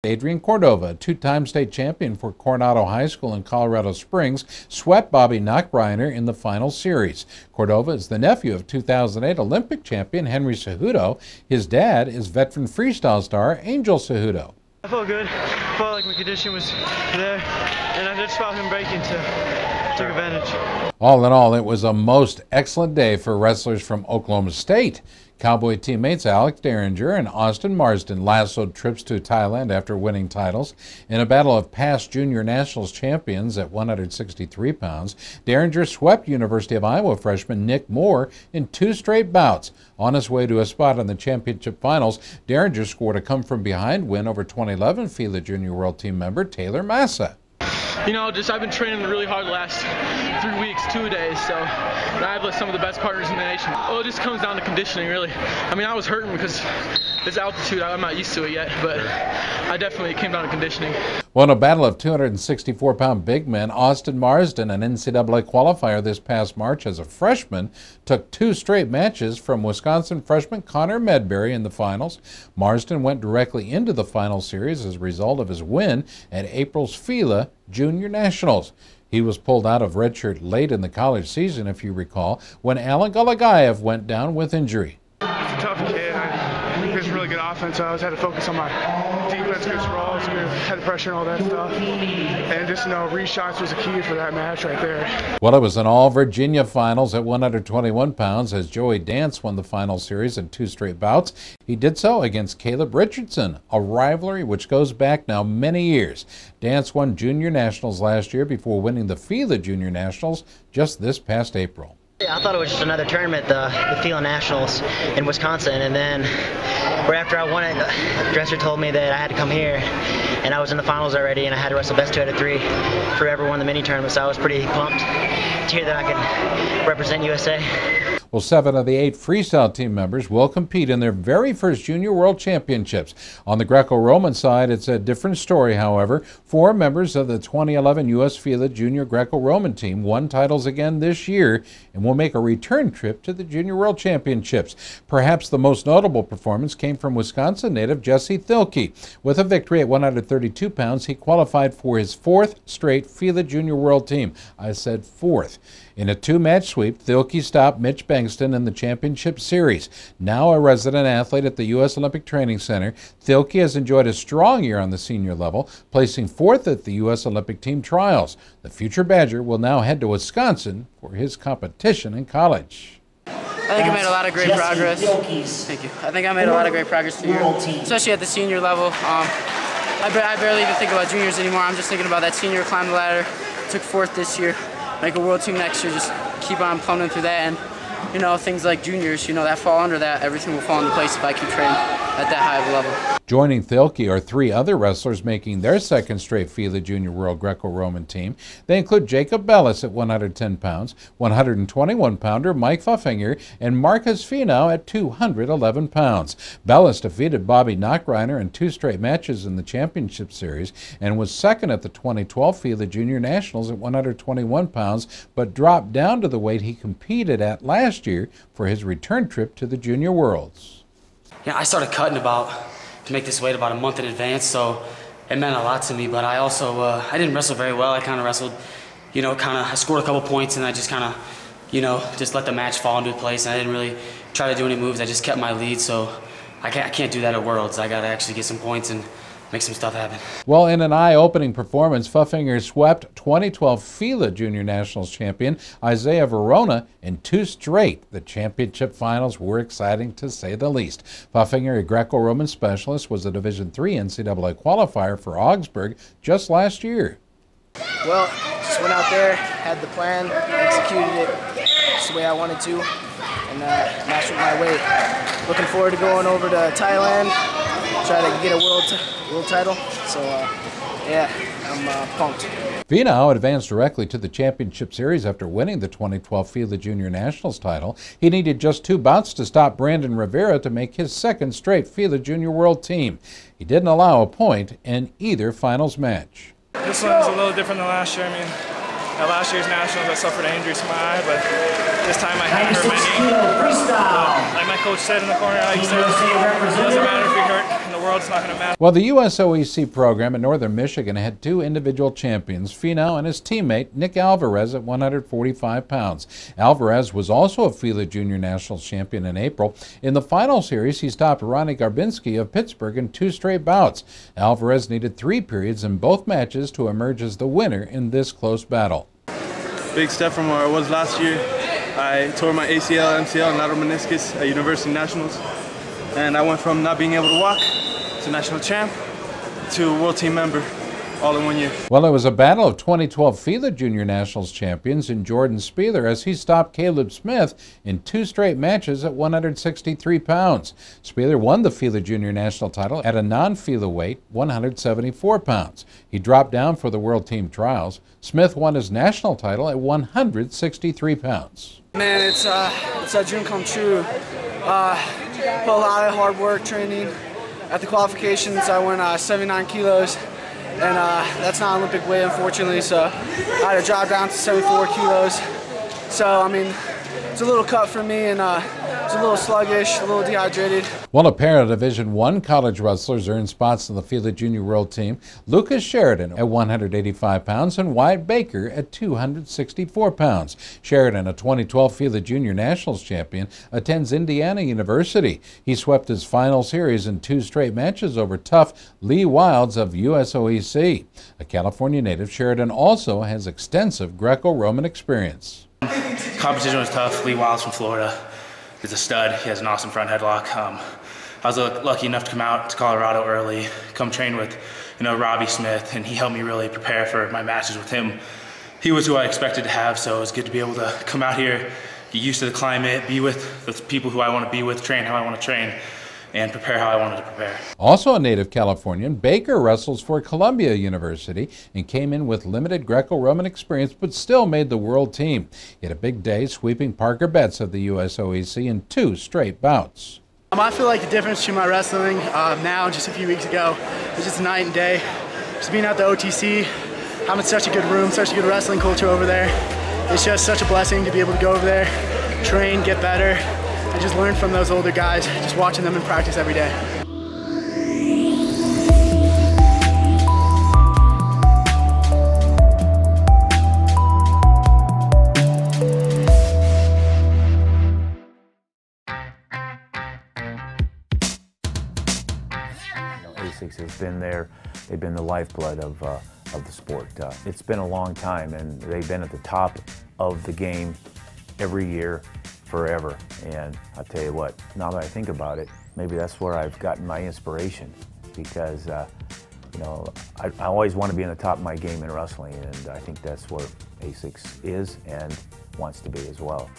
Adrian Cordova, two-time state champion for Coronado High School in Colorado Springs, swept Bobby Nachbreiner in the final series. Cordova is the nephew of 2008 Olympic champion Henry Cejudo. His dad is veteran freestyle star Angel Cejudo. I felt good. I felt like my condition was there, and I just felt him breaking, so I took advantage. All in all, it was a most excellent day for wrestlers from Oklahoma State. Cowboy teammates Alex Derringer and Austin Marsden lassoed trips to Thailand after winning titles. In a battle of past junior nationals champions at 163 pounds, Derringer swept University of Iowa freshman Nick Moore in two straight bouts. On his way to a spot in the championship finals, Derringer scored a come-from-behind win over 2011 FILA Junior World Team member Taylor Massa. You know, I've been training really hard the last 3 weeks, 2 days, so I have some of the best partners in the nation. Well, it just comes down to conditioning, really. I mean, I was hurting because this altitude, I'm not used to it yet, but it came down to conditioning. Well, in a battle of 264-pound big men, Austin Marsden, an NCAA qualifier this past March as a freshman, took two straight matches from Wisconsin freshman Connor Medbury in the finals. Marsden went directly into the final series as a result of his win at April's FILA Junior Nationals. He was pulled out of redshirt late in the college season, if you recall, when Alan Galagayev went down with injury. He's a tough kid. He's a really good offense, so I always had to focus on my defense, good rolls, good head pressure and all that stuff. And just, read shots was a key for that match right there. Well, it was an all-Virginia finals at 121 pounds as Joey Dance won the final series in two straight bouts. He did so against Caleb Richardson, a rivalry which goes back now many years. Dance won Junior Nationals last year before winning the FILA Junior Nationals just this past April. I thought it was just another tournament, the FILA Nationals in Wisconsin, and then right after I won it, the dresser told me that I had to come here, and I was in the finals already, and I had to wrestle best 2 out of 3 for whoever won the mini tournament, so I was pretty pumped to hear that I could represent USA. Well, 7 of the 8 freestyle team members will compete in their very first Junior World Championships. On the Greco-Roman side, it's a different story, however. 4 members of the 2011 U.S. FILA Junior Greco-Roman team won titles again this year and will make a return trip to the Junior World Championships. Perhaps the most notable performance came from Wisconsin native Jesse Thielke. With a victory at 132 pounds, he qualified for his 4th straight FILA Junior World team. I said 4th. In a 2-match sweep, Thielke stopped Mitch Bengston in the championship series. Now a resident athlete at the U.S. Olympic Training Center, Thielke has enjoyed a strong year on the senior level, placing 4th at the U.S. Olympic team trials. The future Badger will now head to Wisconsin for his competition in college. I think I made a lot of great progress. Thank you. I think I made a lot of great progress this year, especially at the senior level. I barely even think about juniors anymore. I'm just thinking about that senior climb the ladder. Took 4th this year. Make a world team next year, just keep on plumbing through that, and things like juniors, that fall under that, everything will fall into place if I keep training at that high of a level. Joining Thielke are 3 other wrestlers making their 2nd straight FILA Junior World Greco-Roman team. They include Jacob Bellis at 110 pounds, 121-pounder Mike Fuffinger, and Marcus Finau at 211 pounds. Bellis defeated Bobby Nachbreiner in 2 straight matches in the championship series and was 2nd at the 2012 FILA Junior Nationals at 121 pounds, but dropped down to the weight he competed at last year for his return trip to the Junior Worlds. I started cutting to make this weight about a month in advance, so it meant a lot to me, but I also, I didn't wrestle very well. I kind of wrestled, I scored a couple points and I just just let the match fall into place, and I didn't really try to do any moves. I just kept my lead, so I can't do that at Worlds. I got to actually get some points and make some stuff happen. Well, in an eye-opening performance, Fuffinger swept 2012 FILA Junior Nationals champion Isaiah Verona in 2 straight. The championship finals were exciting, to say the least. Fuffinger, a Greco-Roman specialist, was a Division III NCAA qualifier for Augsburg just last year. Well, just went out there, had the plan, executed it just the way I wanted to, and matched with my weight. Looking forward to going over to Thailand, try to get a world title. So, yeah, I'm pumped. Finau advanced directly to the championship series after winning the 2012 FILA Junior Nationals title. He needed just 2 bouts to stop Brandon Rivera to make his 2nd straight FILA Junior World team. He didn't allow a point in either finals match. This one is a little different than last year. I mean, At last year's Nationals, I suffered an injury to my eye, but this time I hurt my knee. Like my coach said in the corner, like he said, it doesn't matter if you're hurt in the world, it's not going to matter. Well, the USOEC program in Northern Michigan had two individual champions, Finau and his teammate Nick Alvarez at 145 pounds. Alvarez was also a FILA Junior Nationals champion in April. In the final series, he stopped Ronnie Garbinski of Pittsburgh in 2 straight bouts. Alvarez needed 3 periods in both matches to emerge as the winner in this close battle. Big step from where I was last year. I tore my ACL, MCL, and lateral meniscus at University Nationals. And I went from not being able to walk to national champ to world team member all in 1 year. Well, it was a battle of 2012 FILA Junior Nationals champions in Jordan Spieler as he stopped Caleb Smith in 2 straight matches at 163 pounds. Spieler won the FILA Junior National title at a non-FILA weight, 174 pounds. He dropped down for the World Team Trials. Smith won his national title at 163 pounds. Man, it's a dream come true. Put a lot of hard work training. At the qualifications, I went 79 kilos. And that's not Olympic weight, unfortunately, so I had to drop down to 74 kilos. So, I mean, it's a little cut for me, and it's a little sluggish, a little dehydrated. Well, a pair of Division I college wrestlers earned spots in the FILA Junior World Team. Lucas Sheridan at 185 pounds and Wyatt Baker at 264 pounds. Sheridan, a 2012 FILA Junior Nationals champion, attends Indiana University. He swept his final series in 2 straight matches over tough Lee Wilds of USOEC. A California native, Sheridan also has extensive Greco-Roman experience. Competition was tough. Lee Wilds from Florida is a stud. He has an awesome front headlock. I was lucky enough to come out to Colorado early, come train with, Robbie Smith, and he helped me really prepare for my matches with him. He was who I expected to have, so it was good to be able to come out here, get used to the climate, be with the people who I want to be with, train how I want to train, and prepare how I wanted to prepare. Also a native Californian, Baker wrestles for Columbia University and came in with limited Greco-Roman experience but still made the world team. He had a big day sweeping Parker Betts of the USOEC in 2 straight bouts. I feel like the difference between my wrestling now and just a few weeks ago is just night and day. Just being at the OTC, having such a good room, such a good wrestling culture over there. It's just such a blessing to be able to go over there, train, get better, and just learn from those older guys, just watching them in practice every day. ASICS has been there. They've been the lifeblood of the sport. It's been a long time, and they've been at the top of the game every year, forever. And I'll tell you what, now that I think about it, maybe that's where I've gotten my inspiration, because I always want to be in the top of my game in wrestling, and I think that's where ASICS is and wants to be as well.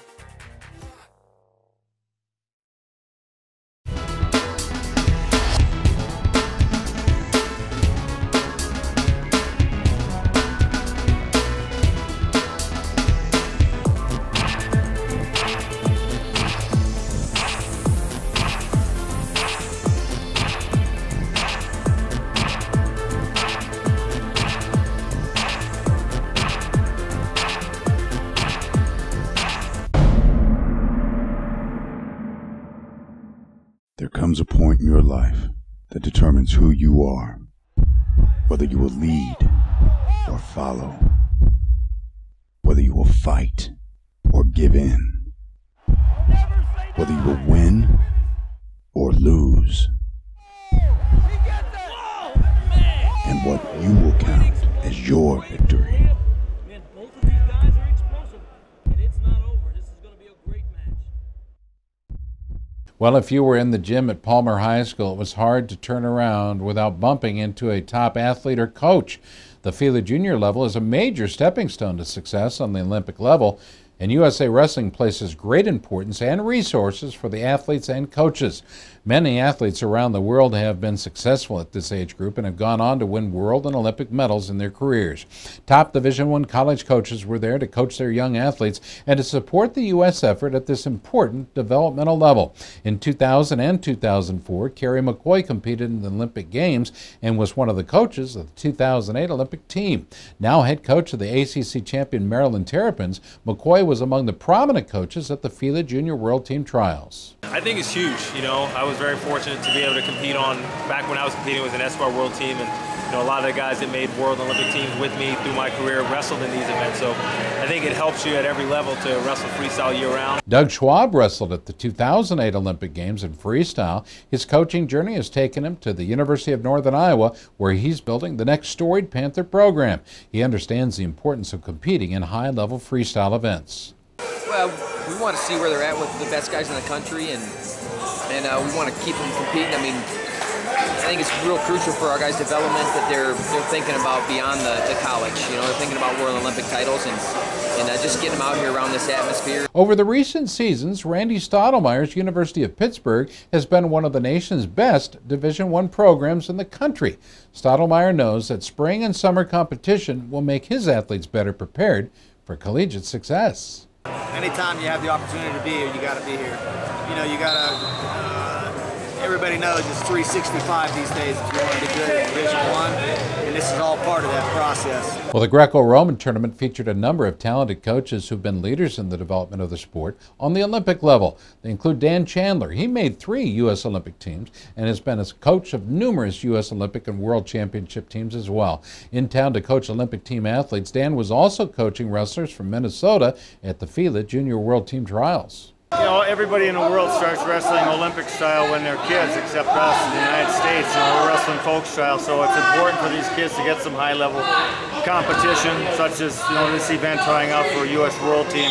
There comes a point in your life that determines who you are, whether you will lead or follow, whether you will fight or give in, whether you will win or lose, and what you will count as your victory. Well, if you were in the gym at Palmer High School, it was hard to turn around without bumping into a top athlete or coach. The FILA Junior level is a major stepping stone to success on the Olympic level, and USA Wrestling places great importance and resources for the athletes and coaches. Many athletes around the world have been successful at this age group and have gone on to win world and Olympic medals in their careers. Top Division I college coaches were there to coach their young athletes and to support the U.S. effort at this important developmental level. In 2000 and 2004, Kerry McCoy competed in the Olympic Games and was one of the coaches of the 2008 Olympic team. Now head coach of the ACC champion Maryland Terrapins, McCoy was among the prominent coaches at the FILA Junior World Team Trials. I think it's huge. I was very fortunate to be able to compete back when I was competing with an Espoir World Team, and a lot of the guys that made World Olympic teams with me through my career wrestled in these events. So I think it helps you at every level to wrestle freestyle year-round. Doug Schwab wrestled at the 2008 Olympic Games in freestyle. His coaching journey has taken him to the University of Northern Iowa, where he's building the next storied Panther program. He understands the importance of competing in high-level freestyle events. Well, we want to see where they're at with the best guys in the country, and we want to keep them competing. I mean, I think it's real crucial for our guys' development that they're thinking about beyond the college. They're thinking about World Olympic titles and just getting them out here around this atmosphere. Over the recent seasons, Randy Stottlemyre's University of Pittsburgh has been one of the nation's best Division I programs in the country. Stottlemyre knows that spring and summer competition will make his athletes better prepared for collegiate success. Anytime you have the opportunity to be here, you got to be here. You got to, everybody knows it's 365 these days if you want to be good at Division I, and this is all part of that process. Well, the Greco-Roman tournament featured a number of talented coaches who've been leaders in the development of the sport on the Olympic level. They include Dan Chandler. He made 3 U.S. Olympic teams and has been a coach of numerous U.S. Olympic and World Championship teams as well. In town to coach Olympic team athletes, Dan was also coaching wrestlers from Minnesota at the FILA Junior World Team Trials. Everybody in the world starts wrestling Olympic style when they're kids, except us in the United States. We're wrestling folk style, so it's important for these kids to get some high-level competition, such as this event trying out for a U.S. World Team.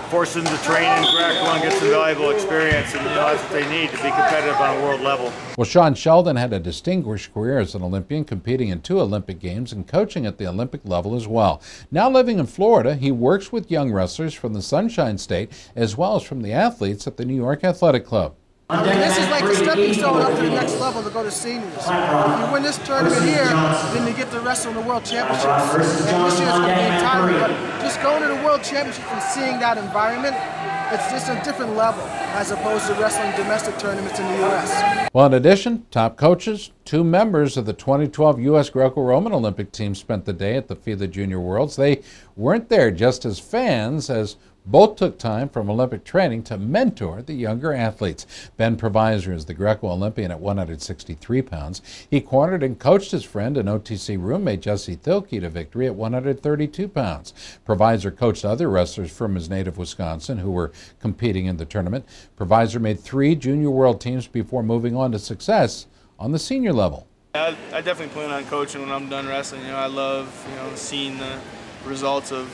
Force them to train in Greco and get some valuable experience, and that's what they need to be competitive on a world level. Well, Sean Sheldon had a distinguished career as an Olympian, competing in 2 Olympic Games and coaching at the Olympic level as well. Now living in Florida, he works with young wrestlers from the Sunshine State as well as from the athletes at the New York Athletic Club. This is like a stepping stone up to the next level to go to seniors. If you win this tournament here, then you get to wrestle in the World Championships. And this year it's going to be in Thailand. But just going to the World Championship and seeing that environment, it's just a different level as opposed to wrestling domestic tournaments in the U.S. Well, in addition, top coaches, 2 members of the 2012 U.S. Greco-Roman Olympic team spent the day at the FILA Junior Worlds. They weren't there just as fans, as both took time from Olympic training to mentor the younger athletes. Ben Provisor is the Greco-Olympian at 163 pounds. He cornered and coached his friend and OTC roommate Jesse Thielke to victory at 132 pounds. Provisor coached other wrestlers from his native Wisconsin who were competing in the tournament. Provisor made 3 junior world teams before moving on to success on the senior level. I definitely plan on coaching when I'm done wrestling. I love seeing the results of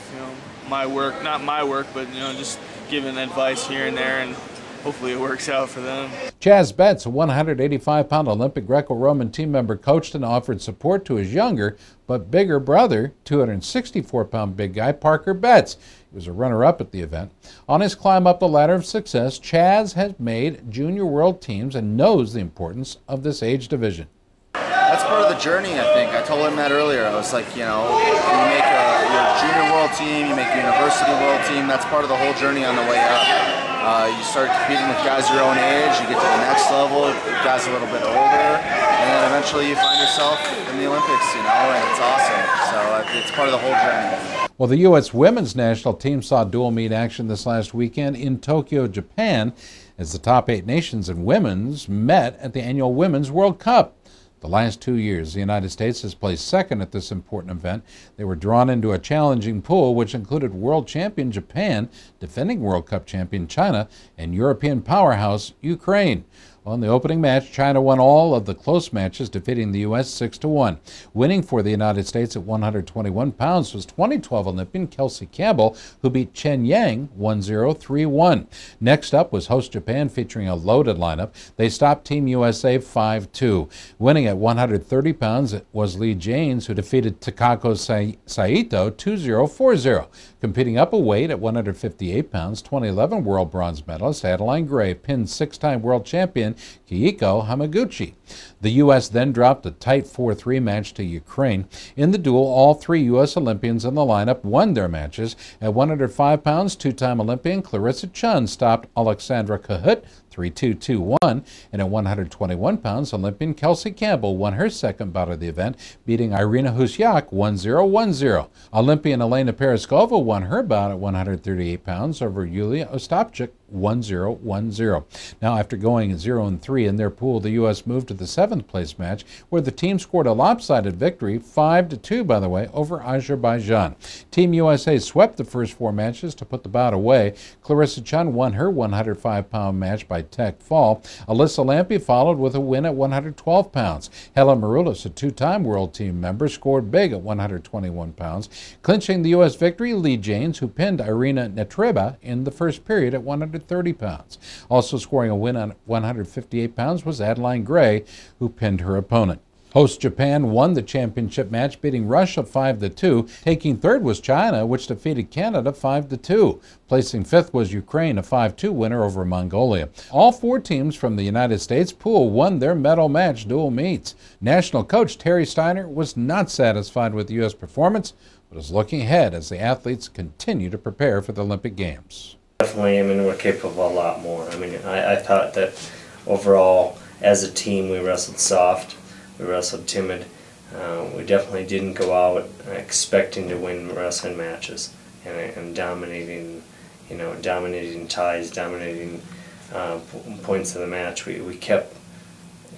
my work, not my work, but just giving advice here and there, and hopefully it works out for them. Chaz Betts, a 185-pound Olympic Greco-Roman team member, coached and offered support to his younger but bigger brother, 264-pound big guy Parker Betts. He was a runner-up at the event. On his climb up the ladder of success, Chaz has made junior world teams and knows the importance of this age division. That's part of the journey, I think. I told him that earlier. I was like, you make your junior world team, you make a university world team. That's part of the whole journey on the way up. You start competing with guys your own age, you get to the next level, guys a little bit older, and then eventually you find yourself in the Olympics, and it's awesome. So it's part of the whole journey. Well, the U.S. women's national team saw dual meet action this last weekend in Tokyo, Japan, as the top 8 nations in women's met at the annual Women's World Cup. The last 2 years, the United States has placed second at this important event. They were drawn into a challenging pool, which included world champion Japan, defending World Cup champion China, and European powerhouse Ukraine. Well, in the opening match, China won all of the close matches, defeating the U.S. 6-1. Winning for the United States at 121 pounds was 2012 Olympian Kelsey Campbell, who beat Chen Yang 1-0, 3-1. Next up was host Japan, featuring a loaded lineup. They stopped Team USA 5-2. Winning at 130 pounds was Lee Janes, who defeated Takako Saito 2-0, 4-0. Competing up a weight at 158 pounds, 2011 world bronze medalist Adeline Gray pinned 6-time world champion Keiko Hamaguchi. The U.S. then dropped a tight 4-3 match to Ukraine. In the duel, all three U.S. Olympians in the lineup won their matches. At 105 pounds, two-time Olympian Clarissa Chun stopped Alexandra Kahut 3-2-2-1, and at 121 pounds, Olympian Kelsey Campbell won her second bout of the event, beating Irina Husyak 1-0-1-0. Olympian Elena Peroskova won her bout at 138 pounds over Yulia Ostapchuk 1-0-1-0. Now, after going 0-3 in their pool, the U.S. moved to the 7th place match, where the team scored a lopsided victory, 5-2, by the way, over Azerbaijan. Team USA swept the first 4 matches to put the bout away. Clarissa Chun won her 105-pound match by tech fall. Alyssa Lampe followed with a win at 112 pounds. Helen Maroulis, a two-time world team member, scored big at 121 pounds. Clinching the U.S. victory, Lee Janes, who pinned Irina Netreba in the first period at 130 pounds. Also scoring a win on 158 pounds was Adeline Gray, who pinned her opponent. Host Japan won the championship match, beating Russia 5-2. Taking third was China, which defeated Canada 5-2. Placing fifth was Ukraine, a 5-2 winner over Mongolia. All 4 teams from the United States pool won their medal match dual meets. National coach Terry Steiner was not satisfied with the U.S. performance, but is looking ahead as the athletes continue to prepare for the Olympic Games. Definitely, we're capable of a lot more. I thought that overall, as a team, we wrestled soft. We wrestled timid. We definitely didn't go out expecting to win wrestling matches and dominating, dominating ties, dominating points of the match. We kept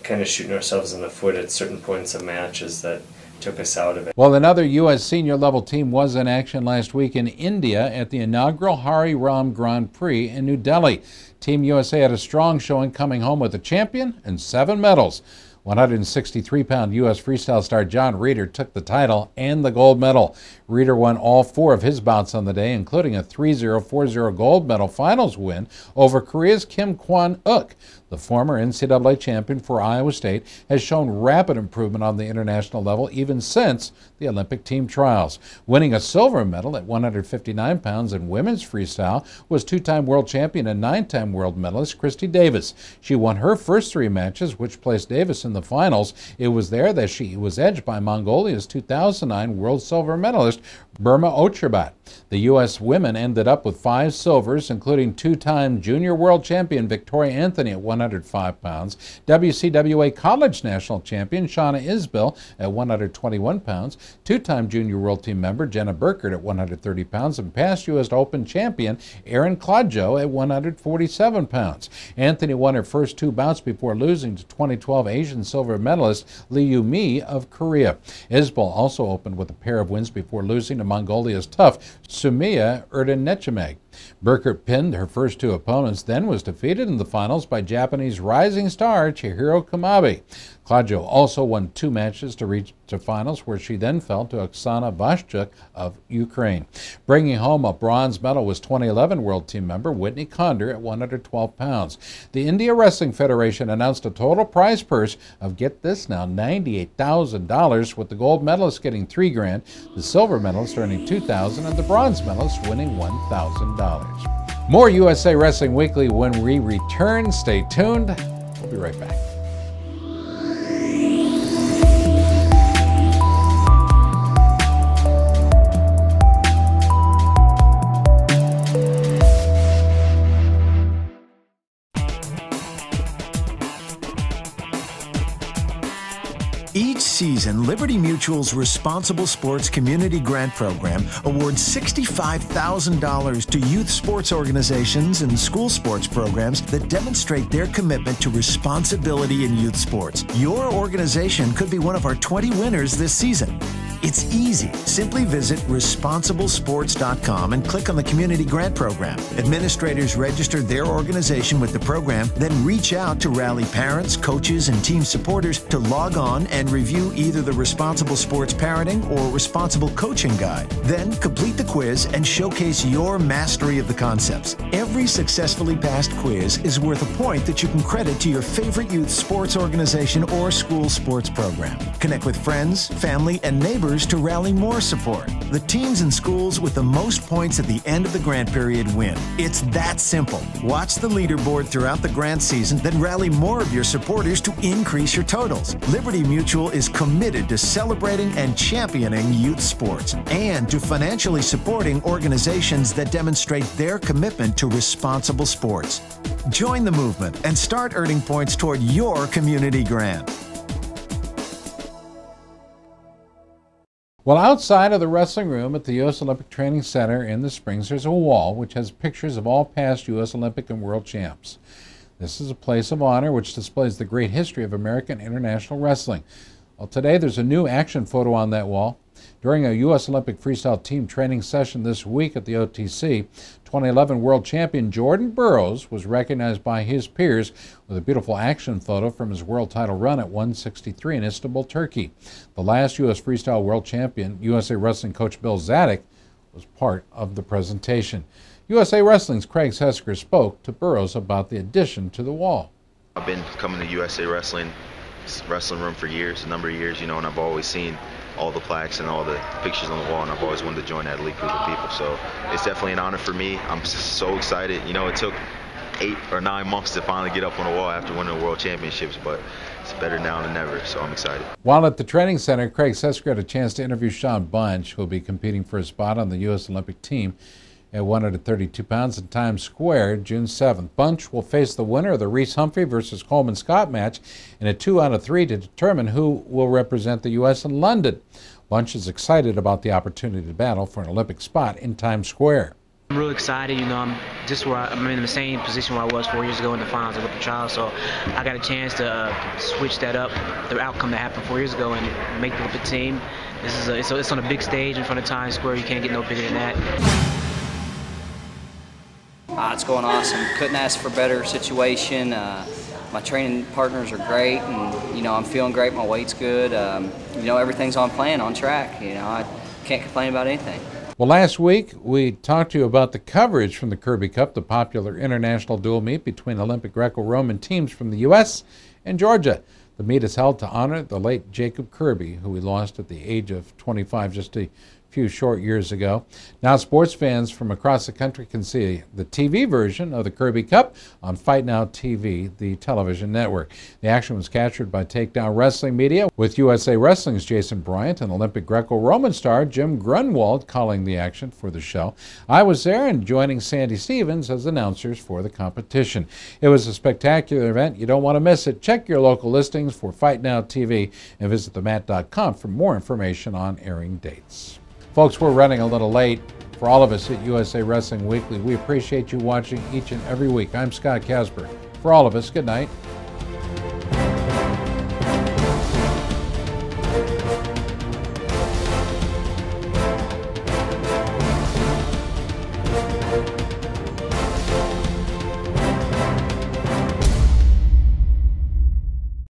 kind of shooting ourselves in the foot at certain points of matches that took us out of it. Well, another U.S. senior level team was in action last week in India at the inaugural Hari Ram Grand Prix in New Delhi. Team USA had a strong showing, coming home with a champion and 7 medals. 163-pound U.S. freestyle star John Reeder took the title and the gold medal. Reeder won all 4 of his bouts on the day, including a 3-0, 4-0 gold medal finals win over Korea's Kim Kwon-uk. The former NCAA champion for Iowa State has shown rapid improvement on the international level even since the Olympic team trials. Winning a silver medal at 159 pounds in women's freestyle was 2-time world champion and 9-time world medalist Christy Davis. She won her first 3 matches, which placed Davis in the finals. It was there that she was edged by Mongolia's 2009 world silver medalist Burma Ocherbat. The U.S. women ended up with 5 silvers, including 2-time junior world champion Victoria Anthony at 105 pounds, WCWA college national champion Shauna Isbell at 121 pounds, 2-time junior world team member Jenna Burkert at 130 pounds, and past U.S. Open champion Erin Klodjo at 147 pounds. Anthony won her first 2 bouts before losing to 2012 Asian silver medalist Lee Yu-mi of Korea. Isbell also opened with a pair of wins before losing to Mongolia's tough Sumiya Erdenechimeg. Burkert pinned her first 2 opponents, then was defeated in the finals by Japanese rising star Chihiro Kumabe. Klodjo also won 2 matches to reach to finals, where she then fell to Oksana Vashchuk of Ukraine. Bringing home a bronze medal was 2011 world team member Whitney Condor at 112 pounds. The India Wrestling Federation announced a total prize purse of, get this now, $98,000, with the gold medalist getting $3,000, the silver medalist earning $2,000, and the bronze medalist winning $1,000. More USA Wrestling Weekly when we return. Stay tuned. We'll be right back. Each season, Liberty Mutual's Responsible Sports Community Grant Program awards $65,000 to youth sports organizations and school sports programs that demonstrate their commitment to responsibility in youth sports. Your organization could be one of our 20 winners this season. It's easy. Simply visit responsiblesports.com and click on the Community Grant Program. Administrators register their organization with the program, then reach out to rally parents, coaches, and team supporters to log on and review either the Responsible Sports Parenting or Responsible Coaching Guide. Then complete the quiz and showcase your mastery of the concepts. Every successfully passed quiz is worth a point that you can credit to your favorite youth sports organization or school sports program. Connect with friends, family, and neighbors members to rally more support. The teams and schools with the most points at the end of the grant period win. It's that simple. Watch the leaderboard throughout the grant season, then rally more of your supporters to increase your totals. Liberty Mutual is committed to celebrating and championing youth sports and to financially supporting organizations that demonstrate their commitment to responsible sports. Join the movement and start earning points toward your community grant. Well, outside of the wrestling room at the U.S. Olympic Training Center in the Springs, there's a wall which has pictures of all past U.S. Olympic and world champs. This is a place of honor which displays the great history of American international wrestling. Well, today there's a new action photo on that wall. During a U.S. Olympic freestyle team training session this week at the OTC, 2011 world champion Jordan Burroughs was recognized by his peers with a beautiful action photo from his world title run at 163 in Istanbul, Turkey. The last U.S. freestyle world champion, USA Wrestling coach Bill Zadek, was part of the presentation. USA Wrestling's Craig Sesker spoke to Burroughs about the addition to the wall. I've been coming to USA Wrestling room for years, a number of years, and I've always seen all the plaques and all the pictures on the wall, and I've always wanted to join that elite group of people. So it's definitely an honor for me. I'm so excited. It took 8 or 9 months to finally get up on the wall after winning the World Championships, but it's better now than ever, so I'm excited. While at the training center, Craig Sesker had a chance to interview Sean Bunch, who will be competing for a spot on the U.S. Olympic team at 132 pounds in Times Square, June 7th. Bunch will face the winner of the Reese Humphrey versus Coleman Scott match in a 2 out of 3 to determine who will represent the U.S. in London. Bunch is excited about the opportunity to battle for an Olympic spot in Times Square. I'm real excited. I'm just I'm in the same position where I was 4 years ago in the finals of Olympic trials, so I got a chance to switch that up, the outcome that happened 4 years ago, and make the Olympic team. It's on a big stage in front of Times Square. You can't get no bigger than that. It's going awesome. Couldn't ask for a better situation. My training partners are great, and I'm feeling great. My weight's good. Everything's on plan, on track. I can't complain about anything. Well, last week we talked to you about the coverage from the Kirby Cup, the popular international dual meet between Olympic Greco-Roman teams from the U.S. and Georgia. The meet is held to honor the late Jacob Kirby, who we lost at the age of 25 just a few short years ago. Now sports fans from across the country can see the TV version of the Kirby Cup on Fight Now TV, the television network. The action was captured by Takedown Wrestling Media, with USA Wrestling's Jason Bryant and Olympic Greco-Roman star Jim Grunwald calling the action for the show. I was there and joining Sandy Stevens as announcers for the competition. It was a spectacular event. You don't want to miss it. Check your local listings for Fight Now TV and visit themat.com for more information on airing dates. Folks, we're running a little late. For all of us at USA Wrestling Weekly, we appreciate you watching each and every week. I'm Scott Casper. For all of us, good night.